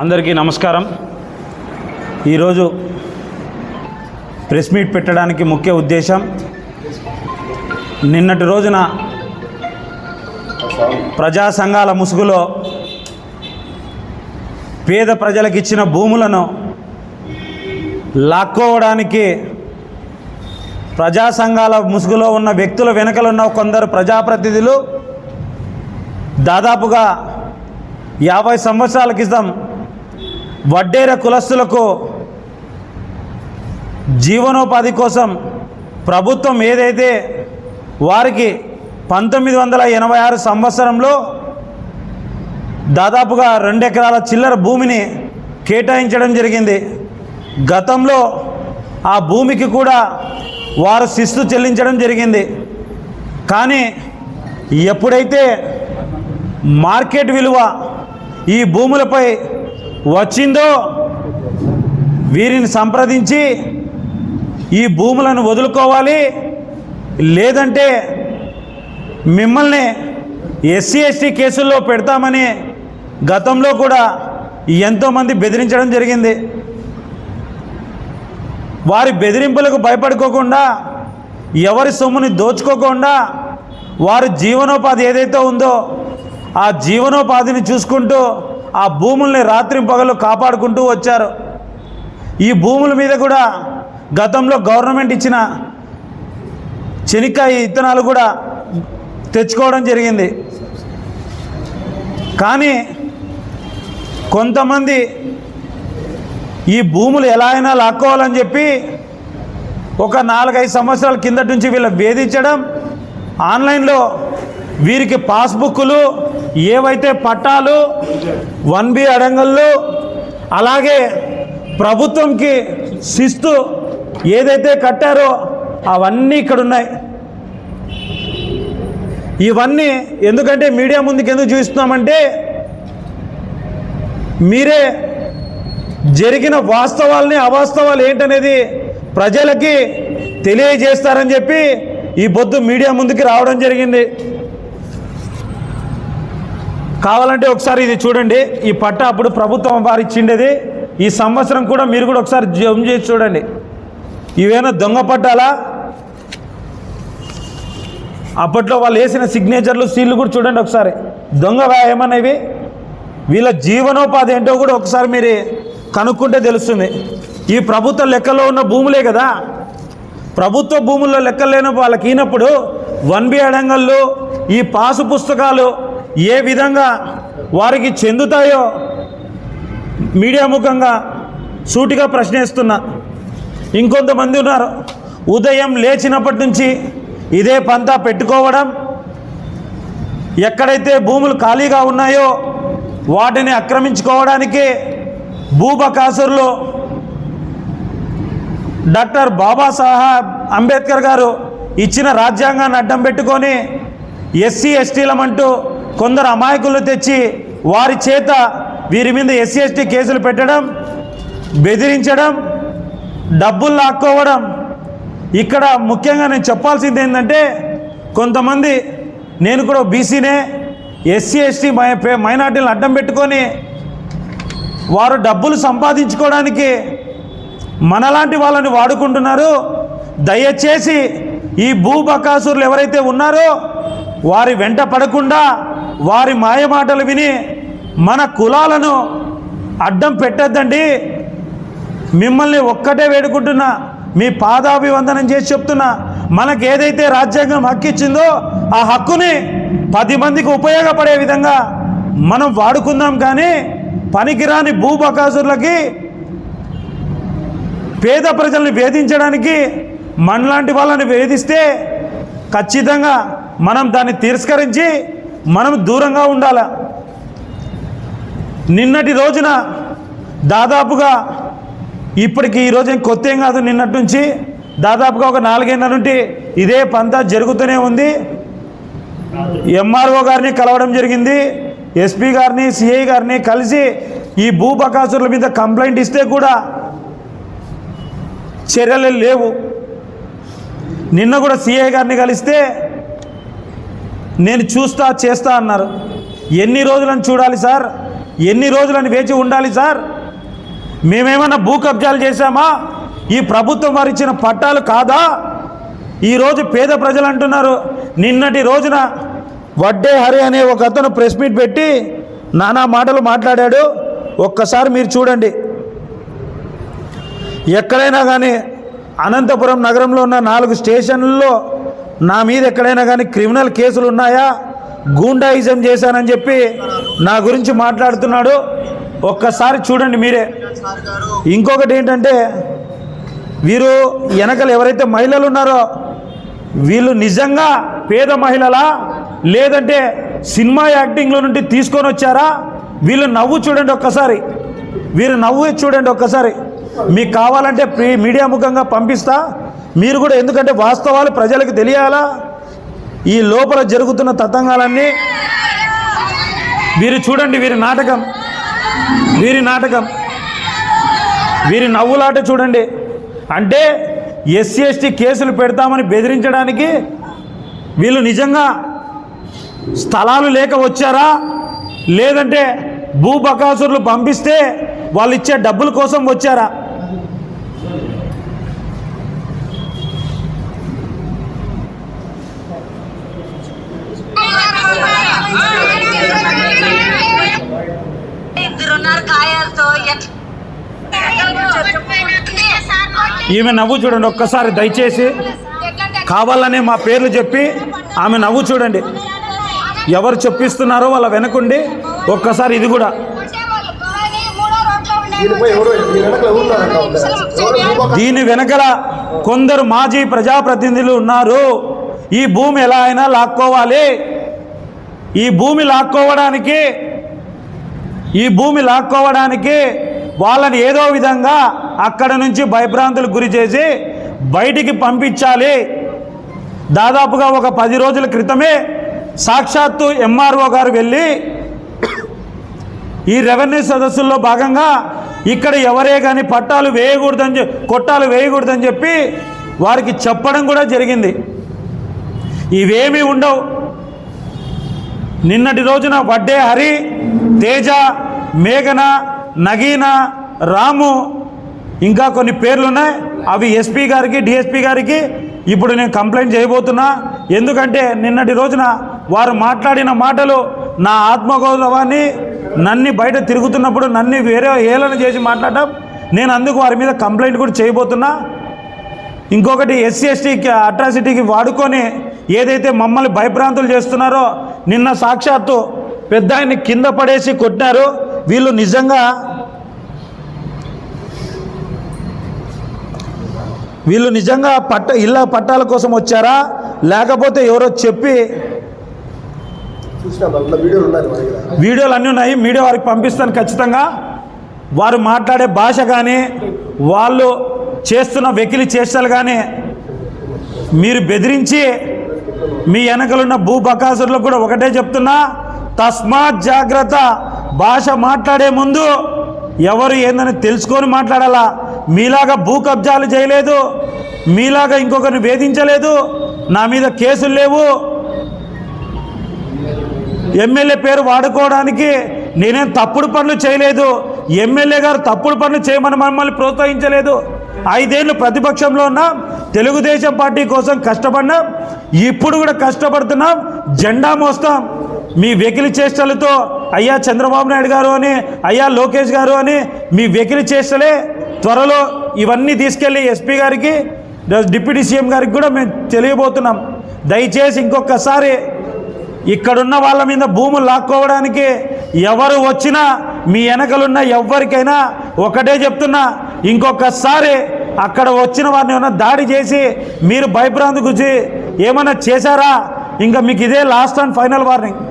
అందరికీ నమస్కారం. ఈరోజు ప్రెస్ మీట్ పెట్టడానికి ముఖ్య ఉద్దేశం, నిన్నటి రోజున ప్రజా సంఘాల ముసుగులో పేద ప్రజలకు ఇచ్చిన భూములను లాక్కోవడానికి ప్రజా సంఘాల ముసుగులో ఉన్న వ్యక్తుల వెనుకలు ఉన్న కొందరు ప్రజాప్రతినిధులు దాదాపుగా 50 సంవత్సరాల క్రితం వడ్డేర కులస్తులకు జీవనోపాధి కోసం ప్రభుత్వం ఏదైతే వారికి 1986 సంవత్సరంలో దాదాపుగా 2 ఎకరాల చిల్లర భూమిని కేటాయించడం జరిగింది. గతంలో ఆ భూమికి కూడా వారు శిస్తు చెల్లించడం జరిగింది. కానీ ఎప్పుడైతే మార్కెట్ విలువ ఈ భూములపై వచ్చిందో వీరిని సంప్రదించి ఈ భూములను వదులుకోవాలి, లేదంటే మిమ్మల్ని ఎస్సీ ఎస్టీ కేసుల్లో పెడతామని గతంలో కూడా ఎంతోమంది బెదిరించడం జరిగింది. వారి బెదిరింపులకు భయపడుకోకుండా, ఎవరి సొమ్ముని దోచుకోకుండా వారి జీవనోపాధి ఏదైతే ఉందో ఆ జీవనోపాధిని చూసుకుంటూ ఆ భూముల్ని రాత్రింపగలు కాపాడుకుంటూ వచ్చారు. ఈ భూముల మీద కూడా గతంలో గవర్నమెంట్ ఇచ్చిన చెనిక్కాయ విత్తనాలు కూడా తెచ్చుకోవడం జరిగింది. కానీ కొంతమంది ఈ భూములు ఎలా అయినా లాక్కోవాలని చెప్పి ఒక 4-5 సంవత్సరాల కిందటి నుంచి వీళ్ళ వేధించడం, ఆన్లైన్లో వీరికి పాస్బుక్లు, ఏవైతే పట్టాలు, 1B అడంగళ్ళు, అలాగే ప్రభుత్వంకి శిస్తు ఏదైతే కట్టారో అవన్నీ ఇక్కడ ఉన్నాయి. ఇవన్నీ ఎందుకంటే మీడియా ముందుకు ఎందుకు చూస్తున్నామంటే మీరే జరిగిన వాస్తవాల్ని అవాస్తవాలు ఏంటనేది ప్రజలకి తెలియజేస్తారని చెప్పి ఈ పొద్దు మీడియా ముందుకు రావడం జరిగింది. కావాలంటే ఒకసారి ఇది చూడండి. ఈ పట్టా అప్పుడు ప్రభుత్వం వారు ఇచ్చిండేది. ఈ సంవత్సరం కూడా మీరు కూడా ఒకసారి జూమ్ చేసి చూడండి. ఇవేనా దొంగ పట్టాలా? అప్పట్లో వాళ్ళు వేసిన సిగ్నేచర్లు, సీళ్ళు కూడా చూడండి ఒకసారి. దొంగ ఏమన్నా ఇవి? వీళ్ళ జీవనోపాధి ఏంటో కూడా ఒకసారి మీరు కనుక్కుంటే తెలుస్తుంది. ఈ ప్రభుత్వ లెక్కలో ఉన్న భూములే కదా. ప్రభుత్వ భూముల్లో లెక్కలు లేని వాళ్ళకి ఈనప్పుడు 1B అడంగళ్ళు, ఈ పాసు పుస్తకాలు ఏ విధంగా వారికి చెందుతాయో మీడియా ముఖంగా సూటిగా ప్రశ్నిస్తున్నా. ఇంకొంతమంది ఉన్నారు, ఉదయం లేచినప్పటి నుంచి ఇదే పంతా పెట్టుకోవడం, ఎక్కడైతే భూములు ఖాళీగా ఉన్నాయో వాటిని ఆక్రమించుకోవడానికి భూబకాసురులు డాక్టర్ బాబాసాహెబ్ అంబేద్కర్ గారు ఇచ్చిన రాజ్యాంగాన్ని అడ్డం పెట్టుకొని ఎస్సీ ఎస్టీలమంటూ కొందరు అమాయకులు తెచ్చి వారి చేత వీరి మీద ఎస్సీ ఎస్టీ కేసులు పెట్టడం, బెదిరించడం, డబ్బులు లాక్కోవడం. ఇక్కడ ముఖ్యంగా నేను చెప్పాల్సింది ఏంటంటే, కొంతమంది నేను కూడా బీసీనే, ఎస్సీ ఎస్టీ మైనార్టీలను అడ్డం పెట్టుకొని వారు డబ్బులు సంపాదించుకోవడానికి మనలాంటి వాళ్ళని వాడుకుంటున్నారు. దయచేసి ఈ భూబకాసురులు ఎవరైతే ఉన్నారో వారి వెంట పడకుండా వారి మాయమాటలు విని మన కులాలను అడ్డం పెట్టద్దండి. మిమ్మల్ని ఒక్కటే వేడుకుంటున్నా, మీ పాదాభివందనం చేసి చెప్తున్నా, మనకు ఏదైతే రాజ్యాంగం హక్కు ఇచ్చిందో ఆ హక్కుని 10 మందికి ఉపయోగపడే విధంగా మనం వాడుకుందాం. కానీ పనికిరాని భూబకాసురులకి, పేద ప్రజల్ని వేధించడానికి మనలాంటి వాళ్ళని వేధిస్తే ఖచ్చితంగా మనం దాన్ని తిరస్కరించి మనం దూరంగా ఉండాలి. నిన్నటి రోజున దాదాపుగా ఇప్పటికి ఈరోజు కొత్త ఏం కాదు, నిన్నటి నుంచి దాదాపుగా ఒక 4 ఏళ్ల నుండి ఇదే పంతా జరుగుతూనే ఉంది. ఎంఆర్ఓ గారిని కలవడం జరిగింది, ఎస్పీ గారిని, సిఐ గారిని కలిసి ఈ భూబకాసురుల మీద కంప్లైంట్ ఇస్తే కూడా చర్యలు లేవు. నిన్న కూడా సిఐ గారిని కలిస్తే నేను చూస్తా చేస్తా అన్నారు. ఎన్ని రోజులను చూడాలి సార్? ఎన్ని రోజులని వేచి ఉండాలి సార్? మేమేమన్నా భూ కబ్జాలు చేశామా? ఈ ప్రభుత్వం వారు ఇచ్చిన పట్టాలు కాదా? ఈరోజు పేద ప్రజలు అంటున్నారు. నిన్నటి రోజున వడ్డే హరి అనే ఒక అతను ప్రెస్ మీట్ పెట్టి నానా మాటలు మాట్లాడాడు. ఒక్కసారి మీరు చూడండి. ఎక్కడైనా కానీ అనంతపురం నగరంలో ఉన్న 4 స్టేషన్లలో నా మీద ఎక్కడైనా కానీ క్రిమినల్ కేసులు ఉన్నాయా, గూండాయిజం చేశానని చెప్పి నా గురించి మాట్లాడుతున్నాడు. ఒక్కసారి చూడండి మీరే. ఇంకొకటి ఏంటంటే, వీరు వెనకలు ఎవరైతే మహిళలు ఉన్నారో వీళ్ళు నిజంగా పేద మహిళలా లేదంటే సినిమా యాక్టింగ్లో నుండి తీసుకొని వచ్చారా? వీళ్ళు నవ్వు చూడండి ఒక్కసారి, వీరు నవ్వు చూడండి ఒక్కసారి. మీకు కావాలంటే మీడియా ముఖంగా పంపిస్తా, మీరు కూడా, ఎందుకంటే వాస్తవాలు ప్రజలకు తెలియాలా. ఈ లోపల జరుగుతున్న తతంగాలన్నీ వీరు చూడండి. వీరి నాటకం, వీరి నవ్వులాట చూడండి. అంటే ఎస్సీ ఎస్టీ కేసులు పెడతామని బెదిరించడానికి వీళ్ళు నిజంగా స్థలాలు లేక వచ్చారా, లేదంటే భూబకాసురులు పంపిస్తే వాళ్ళు ఇచ్చే డబ్బుల కోసం వచ్చారా? ఈమె నవ్వు చూడండి ఒక్కసారి దయచేసి. కావాలనే మా పేర్లు చెప్పి ఆమె నవ్వు చూడండి. ఎవరు చెప్పిస్తున్నారో వాళ్ళ వెనకుండి ఒక్కసారి ఇది కూడా. దీని వెనకల కొందరు మాజీ ప్రజాప్రతినిధులు ఉన్నారు. ఈ భూమి ఎలా అయినా లాక్కోవాలి. ఈ భూమి లాక్కోవడానికి వాళ్ళని ఏదో విధంగా అక్కడ నుంచి భయభ్రాంతులకు గురి చేసి బయటికి పంపించాలి. దాదాపుగా ఒక 10 రోజుల క్రితమే సాక్షాత్తు ఎంఆర్ఓ గారు వెళ్ళి ఈ రెవెన్యూ సదస్సుల్లో భాగంగా ఇక్కడ ఎవరే కానీ కొట్టాలు వేయకూడదని చెప్పి వారికి చెప్పడం కూడా జరిగింది. ఇవేమీ ఉండవు. నిన్నటి రోజున వడ్డే హరి, తేజ, మేఘన, నగీన, రాము, ఇంకా కొన్ని పేర్లు ఉన్నాయి. అవి ఎస్పీ గారికి, డిఎస్పీ గారికి ఇప్పుడు నేను కంప్లైంట్ చేయబోతున్నా. ఎందుకంటే నిన్నటి రోజున వారు మాట్లాడిన మాటలు నా ఆత్మగౌరవాన్ని, నన్ను బయట తిరుగుతున్నప్పుడు నన్ను వేరే హేళన చేసి మాట్లాడటం, నేను అందుకు వారి మీద కంప్లైంట్ కూడా చేయబోతున్నా. ఇంకొకటి, ఎస్సీ ఎస్టీకి అట్రాసిటీకి వాడుకొని ఏదైతే మమ్మల్ని భయభ్రాంతులు చేస్తున్నారో, నిన్న సాక్షాత్తు పెద్ద ఆయన్ని కింద పడేసి కొట్టారు. వీళ్ళు నిజంగా ఇళ్ళ పట్టాల కోసం వచ్చారా, లేకపోతే ఎవరో చెప్పి? వీడియోలు అన్నీ ఉన్నాయి, మీడియా వారికి పంపిస్తాను ఖచ్చితంగా. వారు మాట్లాడే భాష కానీ, వాళ్ళు చేస్తున్న వెకిలి చేష్టలు కానీ, మీరు బెదిరించి మీ వెనకలున్న భూబకాసురులకు కూడా ఒకటే చెప్తున్నా, తస్మాత్ జాగ్రత్త. భాష మాట్లాడే ముందు ఎవరు ఏందని తెలుసుకొని మాట్లాడాలా. మీలాగా భూ కబ్జాలు చేయలేదు, మీలాగా ఇంకొకరిని వేధించలేదు, నా మీద కేసులు లేవు. ఎమ్మెల్యే పేరు వాడుకోవడానికి నేనేం తప్పుడు పనులు చేయలేదు. ఎమ్మెల్యే గారు తప్పుడు పనులు చేయమని మమ్మల్ని ప్రోత్సహించలేదు. 5 ఏళ్ళు ప్రతిపక్షంలో ఉన్నాం, తెలుగుదేశం పార్టీ కోసం కష్టపడినాం, ఇప్పుడు కూడా కష్టపడుతున్నాం, జెండా మోస్తాం. మీ వెకిలి చేష్టలతో అయ్యా చంద్రబాబు నాయుడు గారు అని, అయ్యా లోకేష్ గారు అని మీ వెకిలి చేష్టలే త్వరలో ఇవన్నీ తీసుకెళ్ళి ఎస్పీ గారికి, డిప్యూటీ సీఎం గారికి కూడా మేము తెలియబోతున్నాం. దయచేసి ఇంకొకసారి ఇక్కడున్న వాళ్ళ మీద భూములు లాక్కోవడానికి ఎవరు వచ్చినా మీ వెనకలున్న ఎవరికైనా ఒకటే చెప్తున్నా, ఇంకొకసారి అక్కడ వచ్చిన వారిని ఏమైనా దాడి చేసి మీరు భయభ్రాంతి గురించి ఏమైనా చేశారా, ఇంకా మీకు ఇదే లాస్ట్ అండ్ ఫైనల్ వార్నింగ్.